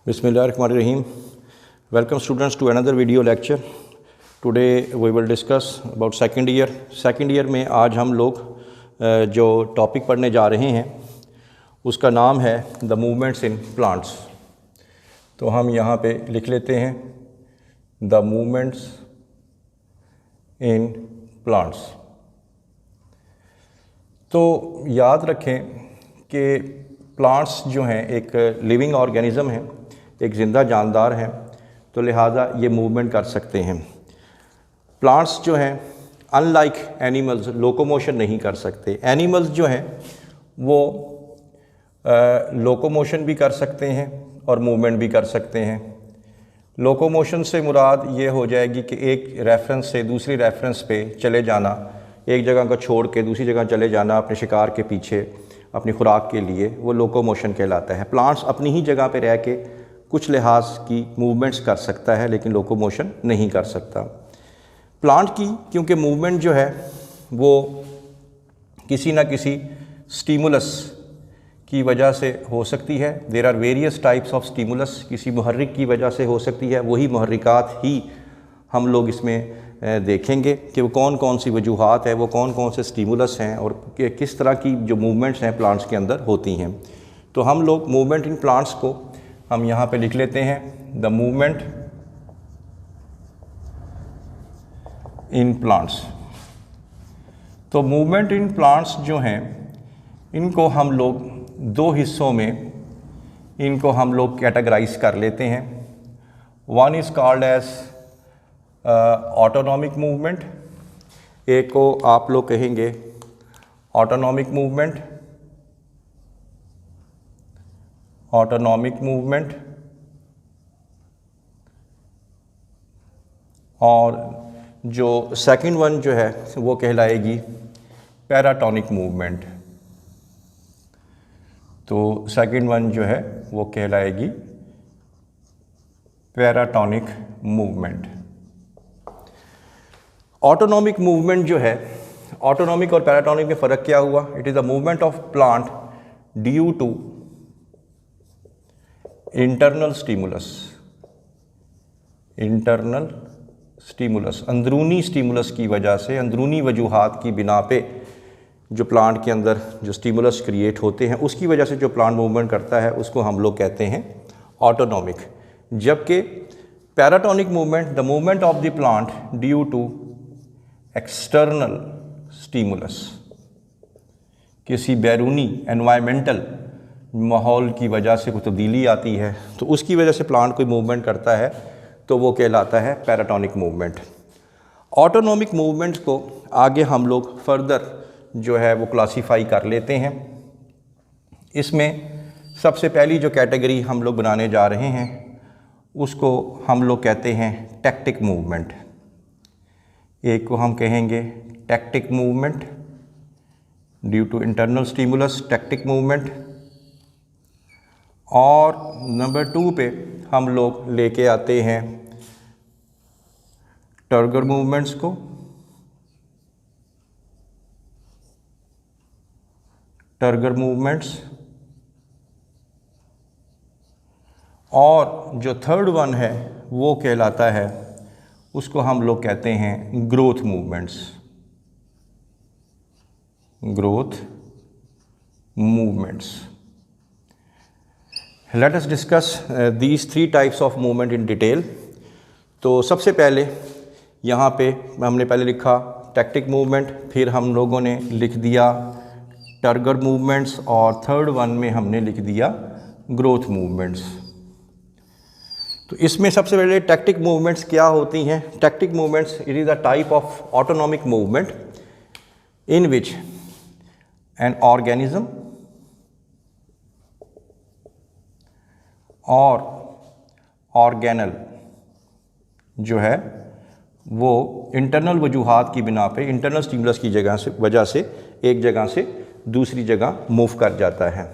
Bismillahirrahmanirrahim. Welcome students to another video lecture. Today we will discuss about second year. Second year में आज हम लोग जो topic पढ़ने जा रहे हैं उसका नाम है द मूवमेंट्स इन प्लांट्स. तो हम यहाँ पे लिख लेते हैं द मूवमेंट्स इन प्लांट्स. तो याद रखें कि प्लांट्स जो हैं एक लिविंग ऑर्गेनिज़म हैं, एक ज़िंदा जानदार हैं, तो लिहाजा ये मूवमेंट कर सकते हैं. प्लांट्स जो हैं अनलाइक एनिमल्स लोकोमोशन नहीं कर सकते. एनिमल्स जो हैं वो लोकोमोशन भी कर सकते हैं और मूवमेंट भी कर सकते हैं. लोकोमोशन से मुराद ये हो जाएगी कि एक रेफरेंस से दूसरी रेफरेंस पे चले जाना, एक जगह को छोड़ के दूसरी जगह चले जाना अपने शिकार के पीछे अपनी खुराक के लिए, वो लोकोमोशन कहलाता है. प्लांट्स अपनी ही जगह पे रह के कुछ लिहाज की मूवमेंट्स कर सकता है लेकिन लोकोमोशन नहीं कर सकता. प्लांट की क्योंकि मूवमेंट जो है वो किसी ना किसी स्टिमुलस की वजह से हो सकती है. There are various types of stimulus. किसी मुहर्रिक की वजह से हो सकती है. वही मुहर्रिकात ही हम लोग इसमें देखेंगे कि वो कौन कौन सी वजूहात है, वो कौन कौन से स्टिमुलस हैं और किस तरह की जो मूवमेंट्स हैं प्लांट्स के अंदर होती हैं. तो हम लोग मूवमेंट इन प्लांट्स को हम यहाँ पे लिख लेते हैं द मूवमेंट इन प्लांट्स. तो मूवमेंट इन प्लांट्स जो हैं इनको हम लोग दो हिस्सों में इनको हम लोग कैटेगराइज कर लेते हैं. One is called as autonomic movement. एक को आप लोग कहेंगे ऑटोनॉमिक मूवमेंट. ऑटोनॉमिक मूवमेंट और जो सेकंड वन जो है वो कहलाएगी पैराटोनिक मूवमेंट. तो सेकंड वन जो है वो कहलाएगी पैराटोनिक मूवमेंट. ऑटोनॉमिक मूवमेंट जो है, ऑटोनॉमिक और पैराटोनिक में फ़र्क क्या हुआ? It is the movement of plant due to internal stimulus. Internal stimulus अंदरूनी स्टिमुलस की वजह से, अंदरूनी वजूहात की बिना पे जो प्लांट के अंदर जो स्टिमुलस क्रिएट होते हैं उसकी वजह से जो प्लांट मूवमेंट करता है उसको हम लोग कहते हैं ऑटोनॉमिक. जबकि paratonic movement the movement of the plant due to external stimulus. किसी बैरूनी एनवायरमेंटल माहौल की वजह से कोई तब्दीली आती है तो उसकी वजह से प्लांट कोई मूवमेंट करता है तो वो कहलाता है पैराटोनिक मूवमेंट. ऑटोनॉमिक मूवमेंट को आगे हम लोग फर्दर जो है वो क्लासीफाई कर लेते हैं. इसमें सबसे पहली जो कैटेगरी हम लोग बनाने जा रहे हैं उसको हम लोग कहते हैं टैक्टिक मूवमेंट. एक को हम कहेंगे tactic movement due to internal stimulus, tactic movement. और नंबर 2 पे हम लोग लेके आते हैं टर्गर मूवमेंट्स को. Turgor movements. और जो थर्ड वन है वो कहलाता है, उसको हम लोग कहते हैं growth movements. Growth movements. Let us discuss these 3 types of movement in detail. तो सबसे पहले यहाँ पे हमने पहले लिखा टैक्टिक मूवमेंट, फिर हम लोगों ने लिख दिया टर्गर मूवमेंट्स और थर्ड वन में हमने लिख दिया ग्रोथ मूवमेंट्स. तो इसमें सबसे पहले टैक्टिक मूवमेंट्स क्या होती हैं? Tactic movements it is a type of autonomic movement in which an organism और ऑर्गेनल जो है वो इंटरनल वजूहात की बिना पे, इंटरनल स्टिमुलस की वजह से एक जगह से दूसरी जगह मूव कर जाता है.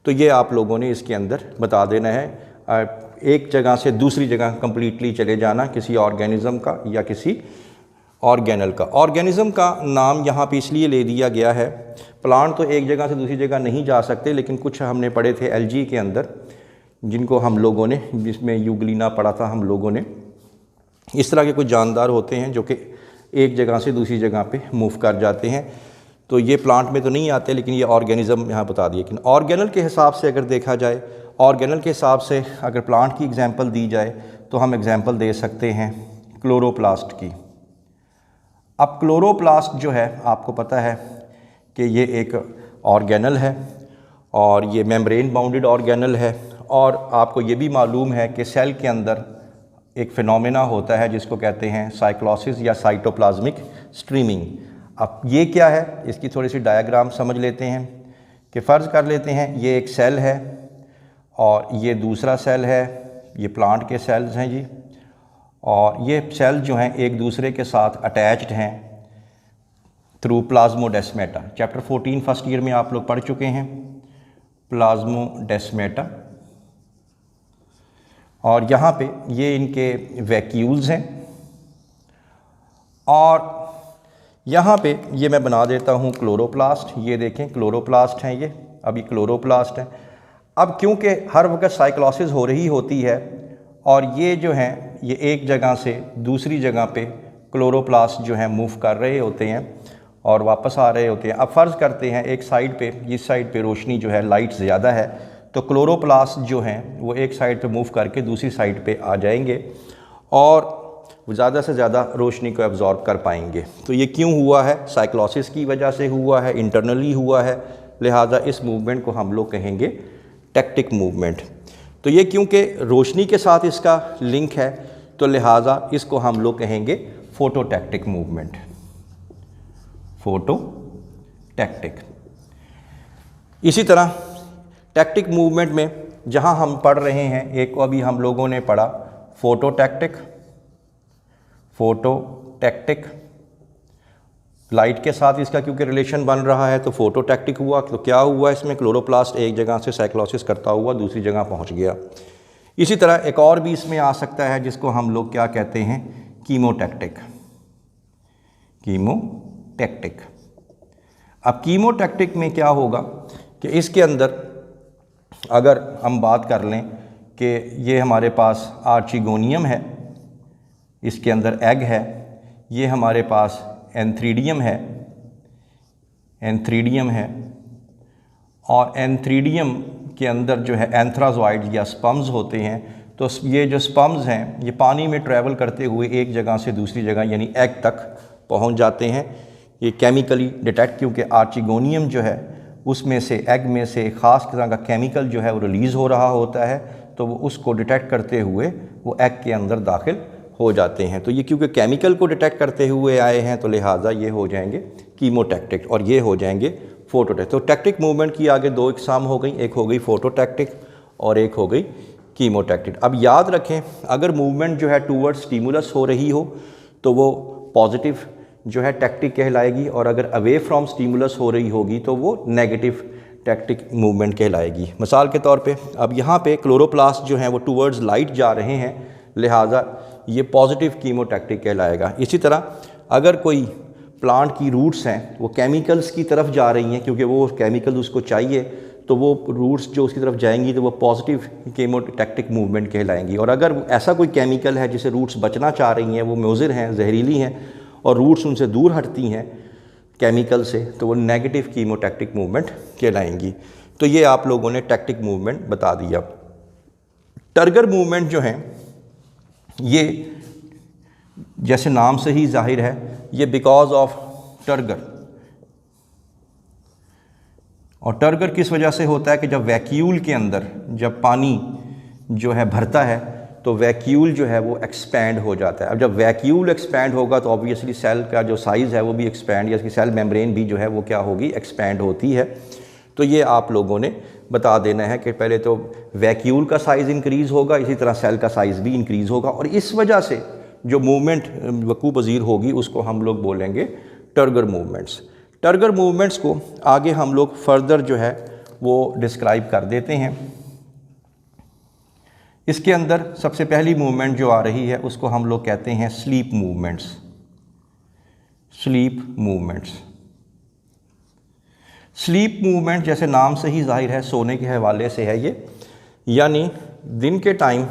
तो ये आप लोगों ने इसके अंदर बता देना है. एक जगह से दूसरी जगह कंप्लीटली चले जाना किसी ऑर्गेनिज्म का या किसी ऑर्गेनल का. ऑर्गेनिज्म का नाम यहाँ पे इसलिए ले दिया गया है, प्लांट तो एक जगह से दूसरी जगह नहीं जा सकते, लेकिन कुछ हमने पढ़े थे एलजी के अंदर जिनको हम लोगों ने, जिसमें यूग्लिना पढ़ा था हम लोगों ने, इस तरह के कुछ जानदार होते हैं जो कि एक जगह से दूसरी जगह पे मूव कर जाते हैं। तो ये प्लांट में तो नहीं आते, लेकिन ये ऑर्गेनिज़म यहाँ बता दिए। लेकिन ऑर्गेनल के हिसाब से अगर देखा जाए, ऑर्गेनल के हिसाब से अगर प्लांट की एग्जांपल दी जाए तो हम एग्जांपल दे सकते हैं क्लोरोप्लास्ट की। अब क्लोरोप्लास्ट जो है आपको पता है कि ये एक ऑर्गेनल है और ये मेम्ब्रेन बाउंडेड ऑर्गेनल है। और आपको ये भी मालूम है कि सेल के अंदर एक फिनोमेना होता है जिसको कहते हैं साइक्लोसिस या साइटोप्लाज्मिक स्ट्रीमिंग। अब ये क्या है, इसकी थोड़ी सी डायग्राम समझ लेते हैं कि फ़र्ज़ कर लेते हैं ये एक सेल है और ये दूसरा सेल है, ये प्लांट के सेल्स हैं जी, और ये सेल जो हैं एक दूसरे के साथ अटैच्ड हैं through plasmodesmata. Chapter 14 first year में आप लोग पढ़ चुके हैं प्लाज्मोडेस्मेटा। और यहाँ पे ये इनके वैक्यूल्स हैं और यहाँ पे ये मैं बना देता हूँ क्लोरोप्लास्ट। ये देखें क्लोरोप्लास्ट हैं ये, अभी क्लोरोप्लास्ट है। अब क्योंकि हर वक्त साइक्लोसिस हो रही होती है और ये जो हैं ये एक जगह से दूसरी जगह पे क्लोरोप्लास्ट जो हैं मूव कर रहे होते हैं और वापस आ रहे होते हैं। अब फ़र्ज़ करते हैं एक साइड पे, इस साइड पे रोशनी जो है लाइट ज़्यादा है, तो क्लोरोप्लास्ट जो हैं वो एक साइड पे मूव करके दूसरी साइड पे आ जाएंगे और वो ज़्यादा से ज़्यादा रोशनी को एब्जॉर्ब कर पाएंगे। तो ये क्यों हुआ है? साइक्लोसिस की वजह से हुआ है, इंटरनली हुआ है। लिहाजा इस मूवमेंट को हम लोग कहेंगे टैक्टिक मूवमेंट। तो ये क्योंकि रोशनी के साथ इसका लिंक है तो लिहाजा इसको हम लोग कहेंगे फोटोटैक्टिक मूवमेंट, फोटोटैक्टिक। इसी तरह टैक्टिक मूवमेंट में जहां हम पढ़ रहे हैं, एक को अभी हम लोगों ने पढ़ा फोटोटैक्टिक, फोटोटैक्टिक लाइट के साथ इसका क्योंकि रिलेशन बन रहा है तो फोटोटैक्टिक हुआ। तो क्या हुआ इसमें, क्लोरोप्लास्ट एक जगह से साइक्लोसिस करता हुआ दूसरी जगह पहुंच गया। इसी तरह एक और भी इसमें आ सकता है जिसको हम लोग क्या कहते हैं, कीमोटैक्टिक, कीमोटैक्टिक। अब कीमोटैक्टिक में क्या होगा कि इसके अंदर अगर हम बात कर लें कि ये हमारे पास आर्चिगोनियम है, इसके अंदर एग है, ये हमारे पास एंथ्रीडियम है, एंथ्रीडियम है, और एंथ्रीडियम के अंदर जो है एंथ्राजॉइड या स्पम्स होते हैं। तो ये जो स्पम्स हैं ये पानी में ट्रैवल करते हुए एक जगह से दूसरी जगह यानी एग तक पहुंच जाते हैं। ये केमिकली डिटेक्ट, क्योंकि आर्चिगोनियम जो है उसमें से, एग में से एक ख़ास तरह का केमिकल जो है वो रिलीज़ हो रहा होता है, तो वो उसको डिटेक्ट करते हुए वो एग के अंदर दाखिल हो जाते हैं। तो ये क्योंकि केमिकल को डिटेक्ट करते हुए आए हैं तो लिहाजा ये हो जाएंगे कीमोटैक्टिक और ये हो जाएंगे फोटोटैक्टिक। तो टैक्टिक मूवमेंट की आगे दो इकसाम हो गई, एक हो गई फोटोटैक्टिक और एक हो गई कीमोटैक्टिक। अब याद रखें, अगर मूवमेंट जो है टूवर्ड्स स्टिमुलस हो रही हो तो वो पॉजिटिव जो है टैक्टिक कहलाएगी, और अगर अवे फ्रॉम स्टिमुलस हो रही होगी तो वो नेगेटिव टैक्टिक मूवमेंट कहलाएगी। मिसाल के तौर पे अब यहाँ पे क्लोरोप्लास्ट जो हैं वो टूवर्ड्स लाइट जा रहे हैं, लिहाजा ये पॉजिटिव कीमोटैक्टिक कहलाएगा। इसी तरह अगर कोई प्लांट की रूट्स हैं वो केमिकल्स की तरफ जा रही हैं, क्योंकि वो केमिकल उसको चाहिए, तो वो रूट्स जो उसकी तरफ जाएंगी तो वो पॉजिटिव कीमोटैक्टिक मूवमेंट कहलाएंगी। और अगर ऐसा कोई केमिकल है जिसे रूट्स बचना चाह रही हैं, वो मुज़िर हैं, जहरीली हैं और रूट्स उनसे दूर हटती हैं केमिकल से, तो वो नेगेटिव कीमोटैक्टिक मूवमेंट कहलाएंगी। तो ये आप लोगों ने टैक्टिक मूवमेंट बता दिया। टर्गर मूवमेंट जो हैं ये जैसे नाम से ही जाहिर है, ये बिकॉज ऑफ टर्गर। और टर्गर किस वजह से होता है कि जब वैक्यूल के अंदर जब पानी जो है भरता है तो वैक्यूल जो है वो एक्सपैंड हो जाता है। अब जब वैक्यूल एक्सपैंड होगा तो ऑब्वियसली सेल का जो साइज़ है वो भी एक्सपैंड, या इसकी सेल मेम्ब्रेन भी जो है वो क्या होगी, एक्सपैंड होती है। तो ये आप लोगों ने बता देना है कि पहले तो वैक्यूल का साइज़ इंक्रीज़ होगा, इसी तरह सेल का साइज़ भी इंक्रीज़ होगा, और इस वजह से जो मूवमेंट वकू पज़ीर होगी उसको हम लोग बोलेंगे टर्गर मूवमेंट्स। टर्गर मूवमेंट्स को आगे हम लोग फर्दर जो है वो डिस्क्राइब कर देते हैं। इसके अंदर सबसे पहली मूवमेंट जो आ रही है उसको हम लोग कहते हैं sleep movements, sleep movements. Sleep movement जैसे नाम से ही जाहिर है सोने के हवाले से है ये, यानी दिन के टाइम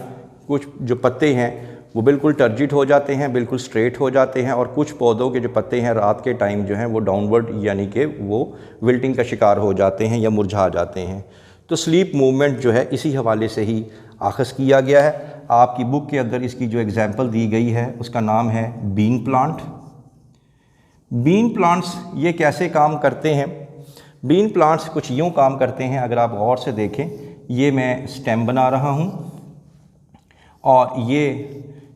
कुछ जो पत्ते हैं वो बिल्कुल टर्जिट हो जाते हैं, बिल्कुल स्ट्रेट हो जाते हैं, और कुछ पौधों के जो पत्ते हैं रात के टाइम जो हैं वो डाउनवर्ड यानी कि वो विल्टिंग का शिकार हो जाते हैं या मुरझा जाते हैं। तो स्लीप मूवमेंट जो है इसी हवाले से ही आखज़ किया गया है। आपकी बुक के अंदर इसकी जो एग्ज़ाम्पल दी गई है उसका नाम है बीन प्लांट। बीन प्लांट्स ये कैसे काम करते हैं? बीन प्लांट्स कुछ यूँ काम करते हैं, अगर आप गौर से देखें, ये मैं स्टेम बना रहा हूँ और ये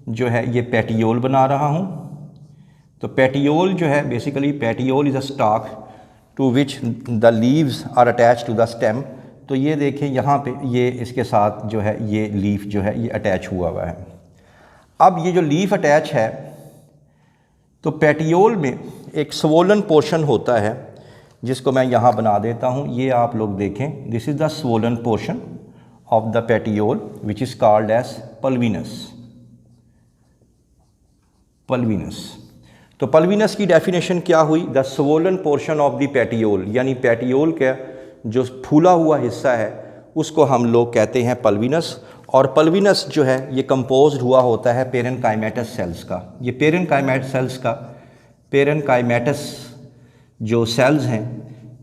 जो है ये पेटियोल बना रहा हूँ। तो पेटियोल जो है basically petiole is a stalk to which the leaves are attach to the stem. तो ये देखें यहाँ पे ये इसके साथ जो है ये लीफ जो है ये अटैच हुआ है। अब ये जो लीफ अटैच है तो पेटियोल में एक स्वोलन पोर्शन होता है जिसको मैं यहाँ बना देता हूँ। ये आप लोग देखें, this is the swollen portion of the petiole which is called as pulvinus. Pulvinus, तो पल्विनस की डेफिनेशन क्या हुई? The swollen portion of the petiole, यानी पेटियोल का जो फूला हुआ हिस्सा है उसको हम लोग कहते हैं पल्विनस। और पल्विनस जो है ये कंपोज्ड हुआ होता है पेरेनकाइमेटस सेल्स का। ये पेरेनकाइमेटस जो सेल्स हैं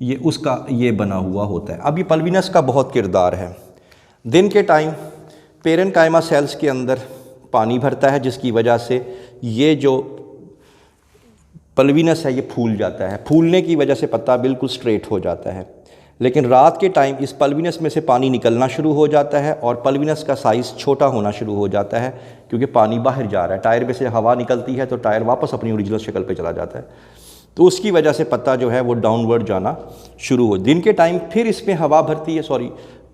ये उसका ये बना हुआ होता है। अब ये पल्विनस का बहुत किरदार है। दिन के टाइम पेरेनकाइमा सेल्स के अंदर पानी भरता है जिसकी वजह से ये जो पल्विनस है ये फूल जाता है। फूलने की वजह से पत्ता बिल्कुल स्ट्रेट हो जाता है। लेकिन रात के टाइम इस पल्विनस में से पानी निकलना शुरू हो जाता है और पल्विनस का साइज़ छोटा होना शुरू हो जाता है क्योंकि पानी बाहर जा रहा है। टायर में से हवा निकलती है तो टायर वापस अपनी ओरिजिनल शक्ल पे चला जाता है। तो उसकी वजह से पत्ता जो है वो डाउनवर्ड जाना शुरू हो। दिन के टाइम फिर इसमें हवा भरती है,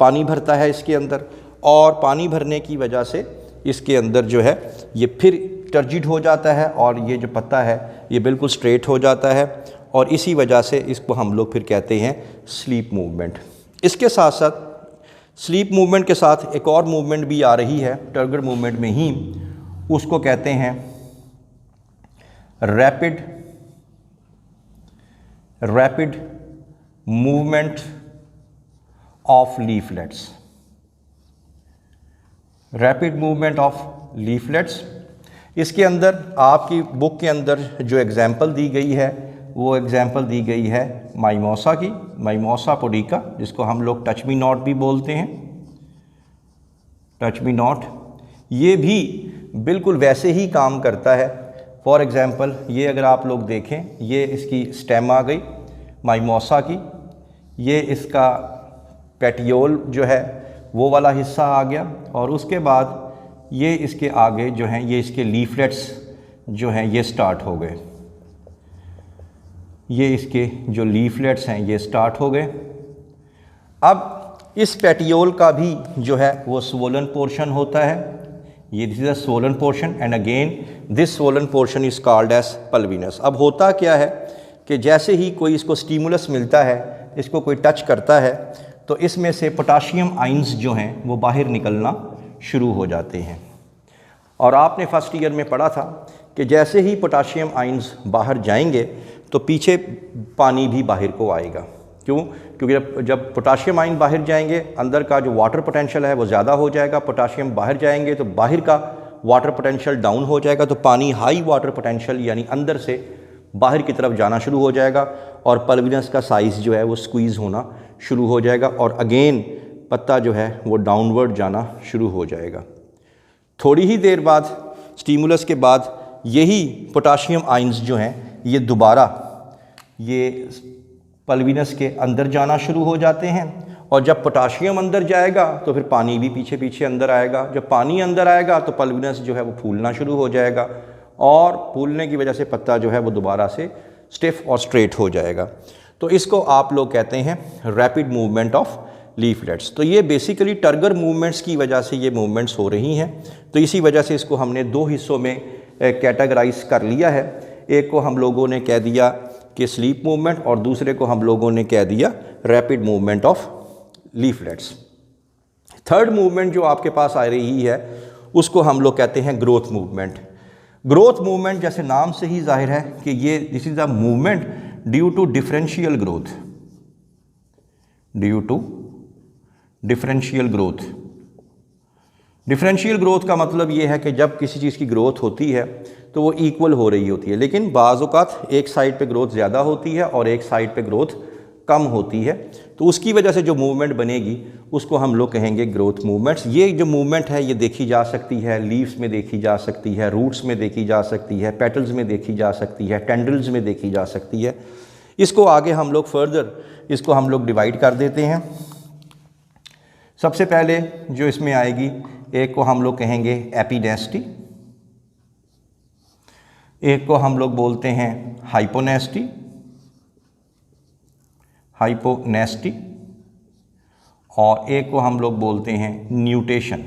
पानी भरता है इसके अंदर, और पानी भरने की वजह से इसके अंदर जो है ये फिर टर्जिड हो जाता है और ये जो पत्ता है ये बिल्कुल स्ट्रेट हो जाता है, और इसी वजह से इसको हम लोग फिर कहते हैं स्लीप मूवमेंट। इसके साथ साथ स्लीप मूवमेंट के साथ एक और मूवमेंट भी आ रही है टर्गर मूवमेंट में ही, उसको कहते हैं rapid movement of leaflets. Rapid movement of leaflets, इसके अंदर आपकी बुक के अंदर जो एग्ज़ाम्पल दी गई है वो एग्ज़ाम्पल दी गई है माइमोसा की, माइमोसा पुडिका, जिसको हम लोग टच मी नॉट भी बोलते हैं। टच मी नॉट ये भी बिल्कुल वैसे ही काम करता है। फॉर एग्ज़ाम्पल ये अगर आप लोग देखें, ये इसकी स्टेम आ गई माइमोसा की, ये इसका पेटियोल जो है वो वाला हिस्सा आ गया, और उसके बाद ये इसके आगे जो हैं ये इसके लीफलेट्स जो हैं ये स्टार्ट हो गए। ये इसके जो लीफलेट्स हैं ये स्टार्ट हो गए। अब इस पेटियोल का भी जो है वो स्वोलन पोर्शन होता है। ये this is a swollen portion and again this swollen portion is called as pulvinus. अब होता क्या है कि जैसे ही कोई इसको स्टिमुलस मिलता है, इसको कोई टच करता है, तो इसमें से पोटाशियम आइंस जो हैं वो बाहर निकलना शुरू हो जाते हैं। और आपने फर्स्ट ईयर में पढ़ा था कि जैसे ही पोटाशियम आइंस बाहर जाएंगे तो पीछे पानी भी बाहर को आएगा। क्यों? क्योंकि जब पोटाशियम आयन बाहर जाएंगे अंदर का जो वाटर पोटेंशियल है वो ज़्यादा हो जाएगा। पोटाशियम बाहर जाएंगे तो बाहर का वाटर पोटेंशियल डाउन हो जाएगा, तो पानी हाई वाटर पोटेंशियल यानी अंदर से बाहर की तरफ जाना शुरू हो जाएगा और पल्विनस का साइज़ जो है वो स्क्वीज़ होना शुरू हो जाएगा और अगेन पत्ता जो है वो डाउनवर्ड जाना शुरू हो जाएगा। थोड़ी ही देर बाद स्टिमुलस के बाद यही पोटाशियम आयंस जो हैं ये दोबारा ये पल्विनस के अंदर जाना शुरू हो जाते हैं, और जब पोटाशियम अंदर जाएगा तो फिर पानी भी पीछे पीछे अंदर आएगा। जब पानी अंदर आएगा तो पल्विनस जो है वो फूलना शुरू हो जाएगा और फूलने की वजह से पत्ता जो है वो दोबारा से स्टिफ और स्ट्रेट हो जाएगा। तो इसको आप लोग कहते हैं रैपिड मूवमेंट ऑफ लीफलेट्स। तो ये बेसिकली टर्गर मूवमेंट्स की वजह से ये मूवमेंट्स हो रही हैं। तो इसी वजह से इसको हमने दो हिस्सों में कैटेगराइज कर लिया है। एक को हम लोगों ने कह दिया कि स्लीप मूवमेंट और दूसरे को हम लोगों ने कह दिया rapid movement of leaflets. Third movement जो आपके पास आ रही है उसको हम लोग कहते हैं ग्रोथ मूवमेंट। ग्रोथ मूवमेंट जैसे नाम से ही जाहिर है कि ये this is a movement due to differential growth, due to differential growth. Differential growth का मतलब ये है कि जब किसी चीज़ की ग्रोथ होती है तो वो इक्वल हो रही होती है, लेकिन बाज़ औक़ात एक साइड पे ग्रोथ ज़्यादा होती है और एक साइड पे ग्रोथ कम होती है, तो उसकी वजह से जो मूवमेंट बनेगी उसको हम लोग कहेंगे ग्रोथ मूवमेंट्स। ये जो मूवमेंट है ये देखी जा सकती है, लीव्स में देखी जा सकती है, रूट्स में देखी जा सकती है, पेटल्स में देखी जा सकती है, टेंड्रिल्स में देखी जा सकती है। इसको आगे हम लोग फर्दर इसको हम लोग डिवाइड कर देते हैं। सबसे पहले जो इसमें आएगी, एक को हम लोग कहेंगे एपिनेस्टी, एक को हम लोग बोलते हैं हाइपोनेस्टी, और एक को हम लोग बोलते हैं न्यूटेशन।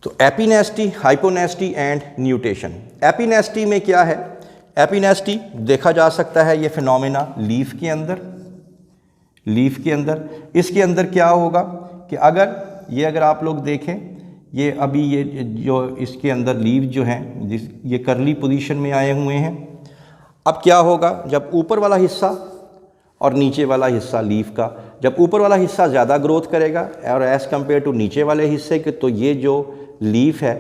तो एपिनेस्टी, हाइपोनेस्टी एंड न्यूटेशन। एपिनेस्टी में क्या है? एपिनेस्टी देखा जा सकता है ये फिनोमेना लीफ के अंदर। इसके अंदर क्या होगा कि अगर आप लोग देखें, ये अभी ये जो इसके अंदर लीव जो हैं ये करली पोजीशन में आए हुए हैं। अब क्या होगा, जब ऊपर वाला हिस्सा और नीचे वाला हिस्सा लीफ का, जब ऊपर वाला हिस्सा ज़्यादा ग्रोथ करेगा और एज़ कम्पेयर टू नीचे वाले हिस्से के, तो ये जो लीफ है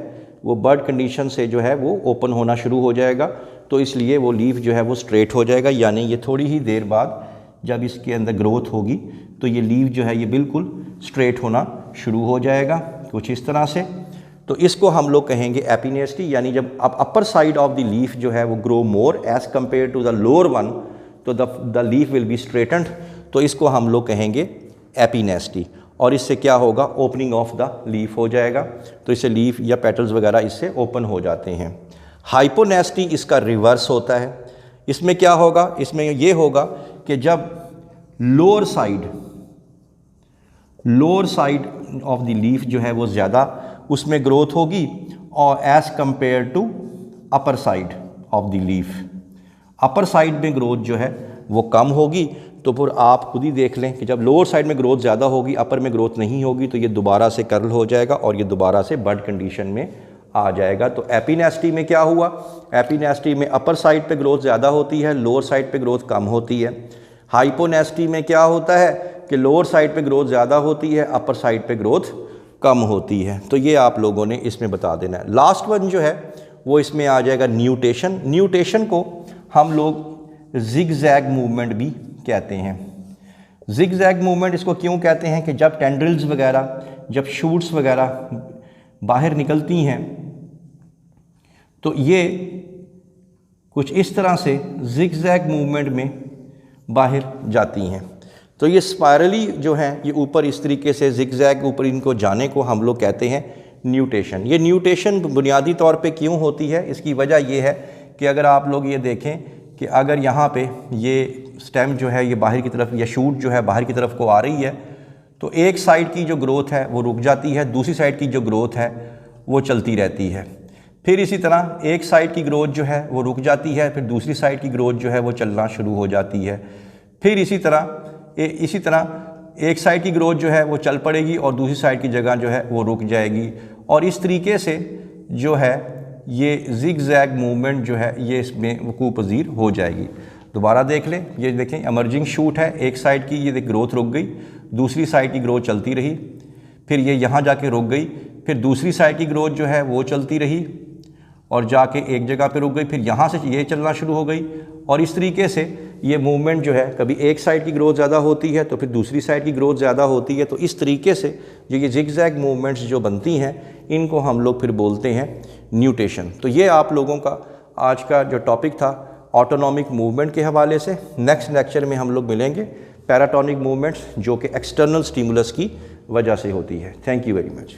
वो बर्ड कंडीशन से जो है वो ओपन होना शुरू हो जाएगा, तो इसलिए वो लीफ जो है वो स्ट्रेट हो जाएगा। यानी ये थोड़ी ही देर बाद जब इसके अंदर ग्रोथ होगी तो ये लीफ जो है ये बिल्कुल स्ट्रेट होना शुरू हो जाएगा, कुछ इस तरह से। तो इसको हम लोग कहेंगे एपिनेस्टी। यानी जब अब upper side of the leaf जो है वो grow more as compare to the lower one, तो the leaf will be straightened, तो इसको हम लोग कहेंगे एपिनेस्टी। और इससे क्या होगा, ओपनिंग ऑफ द लीफ हो जाएगा, तो इससे लीफ या पेटल्स वगैरह इससे ओपन हो जाते हैं। हाइपोनेस्टी इसका रिवर्स होता है। इसमें क्या होगा, इसमें ये होगा कि जब lower side of the leaf जो है वो ज़्यादा उसमें ग्रोथ होगी और as compare to upper side of the leaf, upper side में ग्रोथ जो है वो कम होगी। तो फिर आप खुद ही देख लें कि जब लोअर साइड में ग्रोथ ज़्यादा होगी, अपर में ग्रोथ नहीं होगी, तो ये दोबारा से कर्ल हो जाएगा और ये दोबारा से बड कंडीशन में आ जाएगा। तो एपिनेस्टी में क्या हुआ, एपिनेस्टी में अपर साइड पे ग्रोथ ज़्यादा होती है, लोअर साइड पे ग्रोथ कम होती है। हाइपोनेस्टी में क्या होता है कि लोअर साइड पे ग्रोथ ज़्यादा होती है, अपर साइड पे ग्रोथ कम होती है। तो ये आप लोगों ने इसमें बता देना है। लास्ट वन जो है वो इसमें आ जाएगा न्यूटेशन। न्यूटेशन को हम लोग जिग-जैग मूवमेंट भी कहते हैं। जिग-जैग मूवमेंट इसको क्यों कहते हैं कि जब टेंड्रिल्स वगैरह, जब शूट्स वगैरह बाहर निकलती हैं तो ये कुछ इस तरह से जिग-जैग मूवमेंट में बाहर जाती हैं। तो ये स्पायरली जो है ये ऊपर इस तरीके से जिग-जैग ऊपर इनको जाने को हम लोग कहते हैं न्यूटेशन। ये न्यूटेशन बुनियादी तौर पे क्यों होती है, इसकी वजह ये है कि अगर आप लोग ये देखें कि अगर यहाँ पे ये स्टेम जो है ये बाहर की तरफ या शूट जो है बाहर की तरफ को आ रही है, तो एक साइड की जो ग्रोथ है वो रुक जाती है, दूसरी साइड की जो ग्रोथ है वो चलती रहती है। फिर इसी तरह एक साइड की ग्रोथ जो है वो रुक जाती है, फिर दूसरी साइड की ग्रोथ जो है वो चलना शुरू हो जाती है। फिर इसी तरह एक साइड की ग्रोथ जो है वो चल पड़ेगी और दूसरी साइड की जगह जो है वो रुक जाएगी। और इस तरीके से जो है ये जिग-जैग मूवमेंट जो है ये इसमें वकूअ पज़ीर हो जाएगी। दोबारा देख लें, ये देखें इमर्जिंग शूट है, एक साइड की ये ग्रोथ रुक गई, दूसरी साइड की ग्रोथ चलती रही, फिर ये यहाँ जाके रुक गई, फिर दूसरी साइड की ग्रोथ जो है वो चलती रही और जाके एक जगह पे रुक गई, फिर यहाँ से ये चलना शुरू हो गई। और इस तरीके से ये मूवमेंट जो है कभी एक साइड की ग्रोथ ज़्यादा होती है तो फिर दूसरी साइड की ग्रोथ ज़्यादा होती है। तो इस तरीके से जो ये जिग-जैग मूवमेंट्स जो बनती हैं इनको हम लोग फिर बोलते हैं न्यूटेशन। तो ये आप लोगों का आज का जो टॉपिक था ऑटोनॉमिक मूवमेंट के हवाले से। नेक्स्ट लेक्चर में हम लोग मिलेंगे पैराटोनिक मूवमेंट्स जो कि एक्सटर्नल स्टिमुलस की वजह से होती है। Thank you very much.